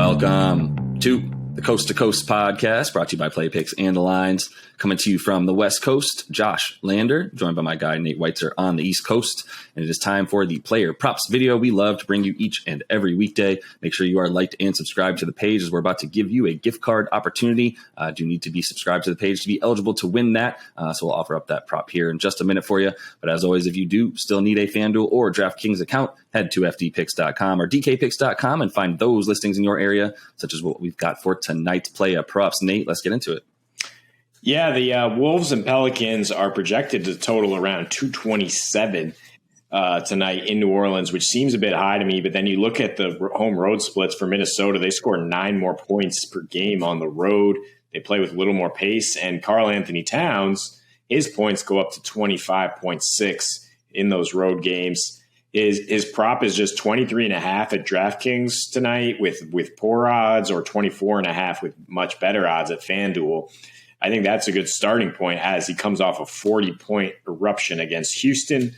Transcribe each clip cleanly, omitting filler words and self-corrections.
Welcome to the Coast to Coast podcast, brought to you by Play Picks and the Lines. Coming to you from the West Coast, Josh Lander, joined by my guy Nate Weitzer on the East Coast. And it is time for the player props video we love to bring you each and every weekday. Make sure you are liked and subscribed to the page, as we're about to give you a gift card opportunity. Do need to be subscribed to the page to be eligible to win that. So we'll offer up that prop here in just a minute for you. But as always, if you do still need a FanDuel or DraftKings account, head to fdpicks.com or dkpicks.com and find those listings in your area, such as what we've got for tonight's play props. Nate, let's get into it. Yeah, the Wolves and Pelicans are projected to total around 227 tonight in New Orleans, which seems a bit high to me. But then you look at the home road splits for Minnesota, they score 9 more points per game on the road. They play with a little more pace. And Karl Anthony Towns, his points go up to 25.6 in those road games. His prop is just 23.5 at DraftKings tonight with poor odds, or 24.5 with much better odds at FanDuel. I think that's a good starting point as he comes off a 40-point eruption against Houston.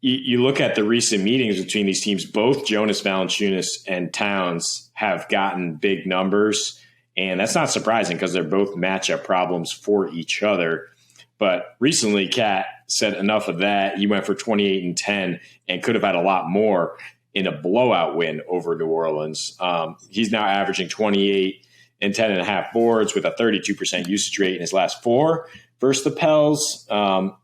You look at the recent meetings between these teams, both Jonas Valanciunas and Towns have gotten big numbers, and that's not surprising because they're both matchup problems for each other. But recently, Cat said enough of that. He went for 28 and 10 and could have had a lot more in a blowout win over New Orleans. He's now averaging 28 and 10.5 boards with a 32% usage rate in his last 4 versus the Pels. And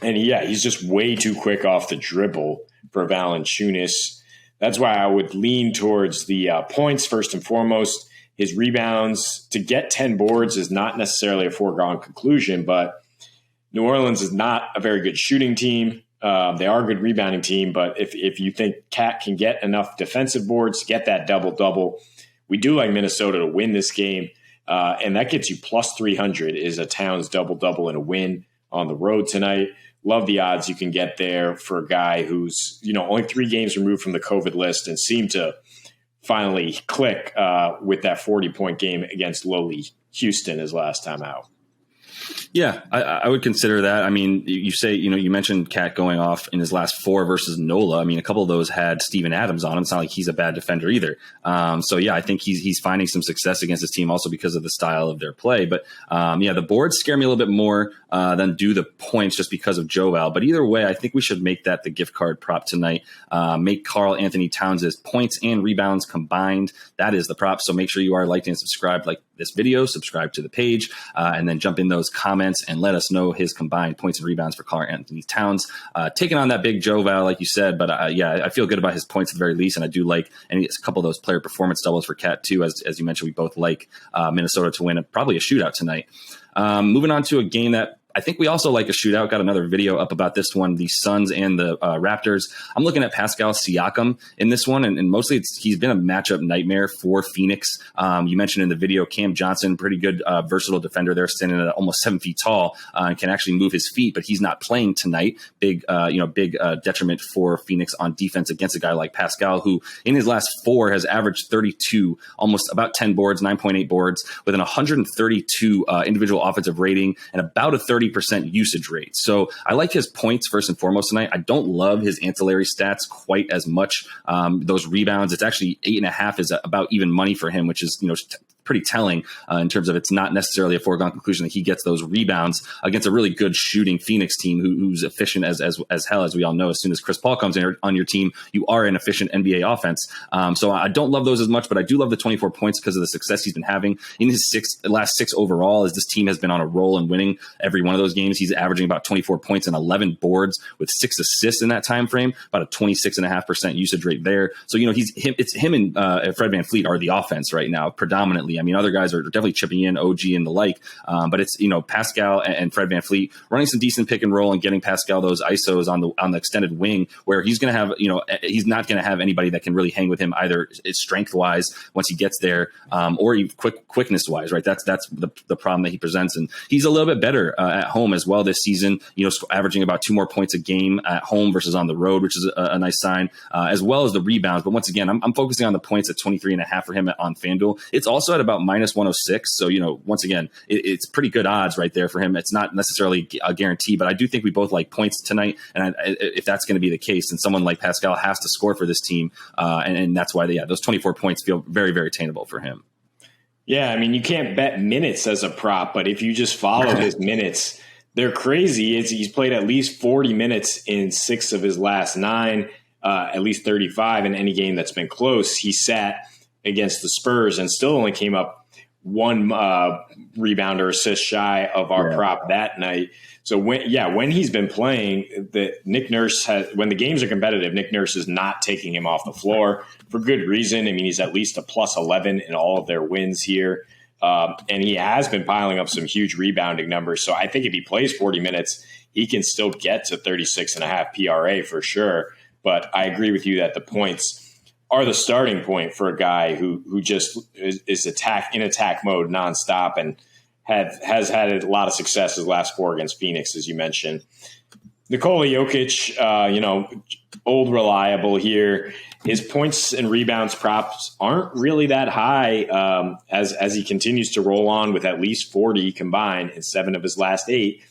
yeah, he's just way too quick off the dribble for Valanciunas. That's why I would lean towards the points first and foremost. His rebounds, to get 10 boards is not necessarily a foregone conclusion, but New Orleans is not a very good shooting team. They are a good rebounding team, but if you think Cat can get enough defensive boards to get that double-double, we do like Minnesota to win this game, and that gets you plus 300 is a Towns double-double and a win on the road tonight. Love the odds you can get there for a guy who's only 3 games removed from the COVID list and seemed to finally click with that 40-point game against lowly Houston his last time out. Yeah, I would consider that. I mean, you say, you mentioned Cat going off in his last 4 versus Nola. I mean, a couple of those had Steven Adams on him. It's not like he's a bad defender either. So yeah, I think he's finding some success against his team also because of the style of their play. But yeah, the boards scare me a little bit more than do the points just because of Joel. But either way, I think we should make that the gift card prop tonight. Make Karl Anthony Towns' points and rebounds combined. That is the prop. So make sure you are liked and subscribed like this video, subscribe to the page, and then jump in those comments and let us know his combined points and rebounds for Karl Anthony Towns. Taking on that big Joel, like you said, but yeah, I feel good about his points at the very least, and I do like a couple of those player performance doubles for Cat too. As you mentioned, we both like Minnesota to win probably a shootout tonight. Moving on to a game that I think we also like a shootout. Got another video up about this one, the Suns and the Raptors. I'm looking at Pascal Siakam in this one, and mostly he's been a matchup nightmare for Phoenix. You mentioned in the video Cam Johnson, pretty good versatile defender there, standing at almost 7 feet tall and can actually move his feet, but he's not playing tonight. Big detriment for Phoenix on defense against a guy like Pascal, who in his last 4 has averaged 32, almost about 10 boards, 9.8 boards, with an 132 individual offensive rating and about a 30% usage rate. So I like his points first and foremost tonight. I don't love his ancillary stats quite as much. Those rebounds, it's actually 8.5 is about even money for him, which is, pretty telling in terms of it's not necessarily a foregone conclusion that he gets those rebounds against a really good shooting Phoenix team who's efficient as hell, as we all know. As soon as Chris Paul comes in on your team, you are an efficient NBA offense. So I don't love those as much, but I do love the 24 points because of the success he's been having in his last 6 overall, as this team has been on a roll and winning every one of those games. He's averaging about 24 points and 11 boards with 6 assists in that time frame, about a 26.5% usage rate there. So, it's him and Fred VanVleet are the offense right now, predominantly. I mean, other guys are definitely chipping in, OG and the like, but it's, Pascal and Fred VanVleet running some decent pick and roll and getting Pascal those ISOs on the extended wing, where he's going to have, he's not going to have anybody that can really hang with him either strength wise once he gets there, or even quickness wise, right? That's the problem that he presents. And he's a little bit better at home as well this season, averaging about 2 more points a game at home versus on the road, which is a nice sign, as well as the rebounds. But once again, I'm focusing on the points at 23.5 for him on FanDuel. It's also at at about -106. So, once again, it's pretty good odds right there for him. It's not necessarily a guarantee, but I do think we both like points tonight. And if that's going to be the case, then someone like Pascal has to score for this team. And that's why, those 24 points feel very, very attainable for him. Yeah, I mean, you can't bet minutes as a prop, but if you just follow his minutes, they're crazy. He's played at least 40 minutes in 6 of his last 9, at least 35 in any game that's been close. He sat against the Spurs and still only came up 1 rebound or assist shy of our prop that night. So when he's been playing, Nick Nurse when the games are competitive, Nick Nurse is not taking him off the floor for good reason. I mean, he's at least a +11 in all of their wins here. And he has been piling up some huge rebounding numbers. So I think if he plays 40 minutes, he can still get to 36.5 PRA for sure. But I agree with you that the points are the starting point for a guy who just is in attack mode nonstop and has had a lot of success his last 4 against Phoenix, as you mentioned. Nikola Jokic, old reliable here. His points and rebounds props aren't really that high as he continues to roll on with at least 40 combined in 7 of his last 8.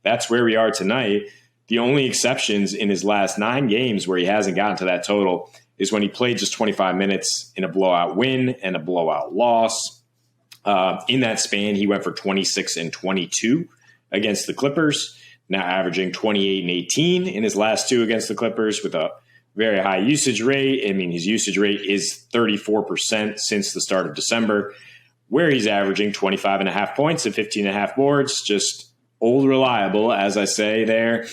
That's where we are tonight. The only exceptions in his last 9 games where he hasn't gotten to that total is when he played just 25 minutes in a blowout win and a blowout loss. In that span, he went for 26 and 22 against the Clippers, now averaging 28 and 18 in his last 2 against the Clippers with a very high usage rate. I mean, his usage rate is 34% since the start of December, where he's averaging 25.5 points and 15.5 boards, just old reliable, as I say there.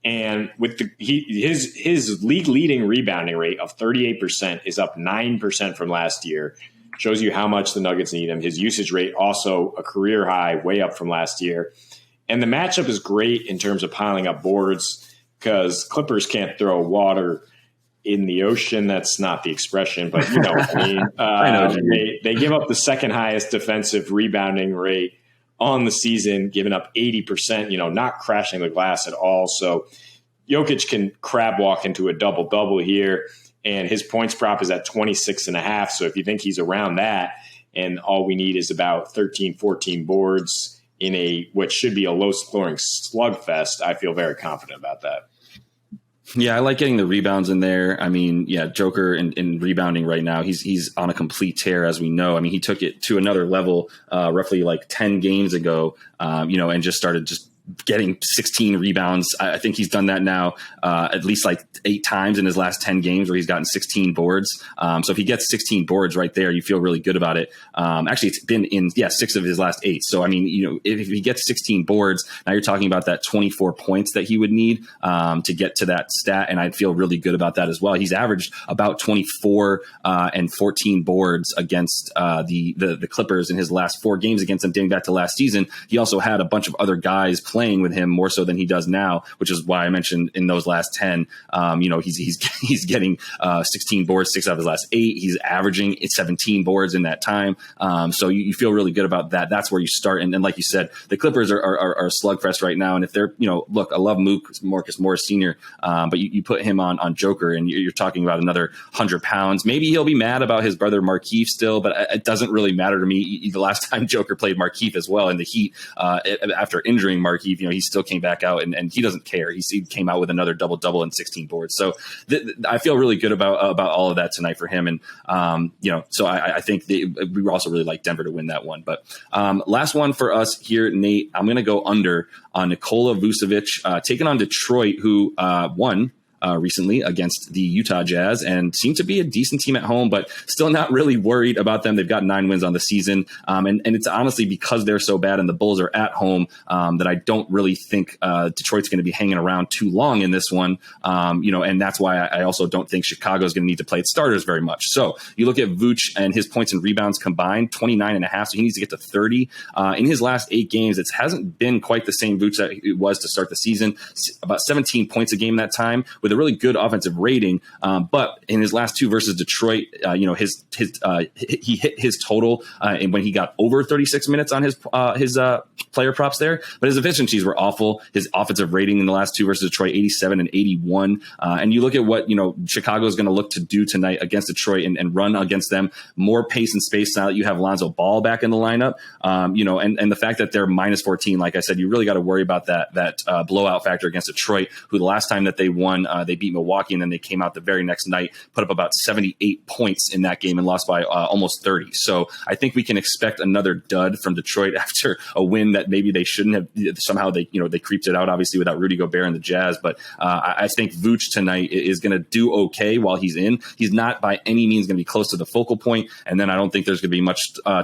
And with his league leading rebounding rate of 38% is up 9% from last year. Shows you how much the Nuggets need him. His usage rate also a career high, way up from last year. And the matchup is great in terms of piling up boards because Clippers can't throw water in the ocean. That's not the expression, but you know what I mean. I know they give up the second highest defensive rebounding rate on the season, giving up 80%, not crashing the glass at all. So Jokic can crab walk into a double-double here. And his points prop is at 26.5. So if you think he's around that, and all we need is about 13, 14 boards in what should be a low-scoring slugfest, I feel very confident about that. Yeah, I like getting the rebounds in there. I mean, Joker in rebounding right now, he's on a complete tear, as we know. I mean, he took it to another level roughly like 10 games ago, and just started getting 16 rebounds. I think he's done that now at least like 8 times in his last 10 games where he's gotten 16 boards. So if he gets 16 boards right there, you feel really good about it. Actually, it's been in 6 of his last 8. So, I mean, if he gets 16 boards, now you're talking about that 24 points that he would need to get to that stat. And I'd feel really good about that as well. He's averaged about 24 and 14 boards against the Clippers in his last 4 games against them dating back to last season. He also had a bunch of other guys playing with him more so than he does now, which is why I mentioned in those last 10, he's getting 16 boards, 6 out of his last 8. He's averaging 17 boards in that time. So you feel really good about that. That's where you start. And like you said, the Clippers are a slugfest right now. And if they're, look, I love Marcus Morris Sr., but you put him on Joker and you're talking about another 100 pounds. Maybe he'll be mad about his brother Markieff still, but it doesn't really matter to me. The last time Joker played Markieff as well in the Heat after injuring Markieff, he still came back out and he doesn't care. He came out with another double-double and 16 boards. So I feel really good about all of that tonight for him. And, so I think we also really like Denver to win that one. But last one for us here, Nate, I'm going to go under on Nikola Vucevic taking on Detroit, who won recently against the Utah Jazz and seem to be a decent team at home, but still not really worried about them. They've got 9 wins on the season. And it's honestly because they're so bad and the Bulls are at home that I don't really think Detroit's going to be hanging around too long in this one. And that's why I also don't think Chicago's going to need to play its starters very much. So you look at Vooch and his points and rebounds combined, 29.5. So he needs to get to 30. In his last 8 games, it hasn't been quite the same Vooch that it was to start the season. About 17 points a game that time with a really good offensive rating. But in his last two versus Detroit, he hit his total and when he got over 36 minutes on his player props there, but his efficiencies were awful. His offensive rating in the last two versus Detroit, 87 and 81. And you look at what, Chicago is going to look to do tonight against Detroit and run against them, more pace and space now that you have Lonzo Ball back in the lineup. And the fact that they're minus 14, like I said, you really got to worry about that blowout factor against Detroit, who the last time that they won, they beat Milwaukee, and then they came out the very next night, put up about 78 points in that game and lost by almost 30. So I think we can expect another dud from Detroit after a win that maybe they shouldn't have. Somehow they creeped it out, obviously, without Rudy Gobert and the Jazz. But I think Vooch tonight is going to do okay while he's in. He's not by any means going to be close to the focal point, and then I don't think there's going to be much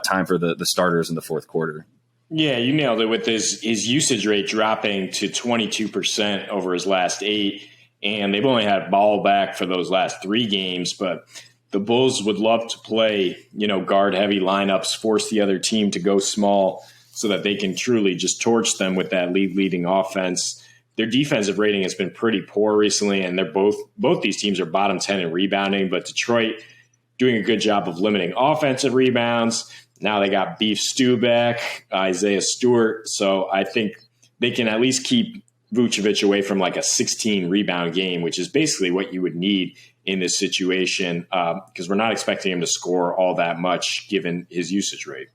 time for the starters in the fourth quarter. Yeah, you nailed it with his usage rate dropping to 22% over his last 8, and they've only had Ball back for those last 3 games, but the Bulls would love to play, guard-heavy lineups, force the other team to go small so that they can truly just torch them with that leading offense. Their defensive rating has been pretty poor recently, and they're both these teams are bottom 10 in rebounding, but Detroit doing a good job of limiting offensive rebounds. Now they got Beef Stew back, Isaiah Stewart, so I think they can at least keep Vucevic away from like a 16 rebound game, which is basically what you would need in this situation, because we're not expecting him to score all that much given his usage rate.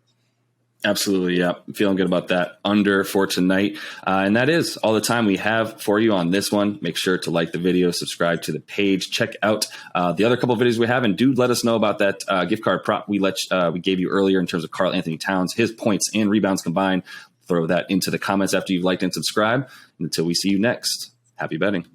Absolutely. Yeah. I'm feeling good about that under for tonight. And that is all the time we have for you on this one. Make sure to like the video, subscribe to the page, check out the other couple of videos we have, and do let us know about that gift card prop we gave you earlier in terms of Karl Anthony Towns, his points and rebounds combined. Throw that into the comments after you've liked and subscribed. And until we see you next, happy betting.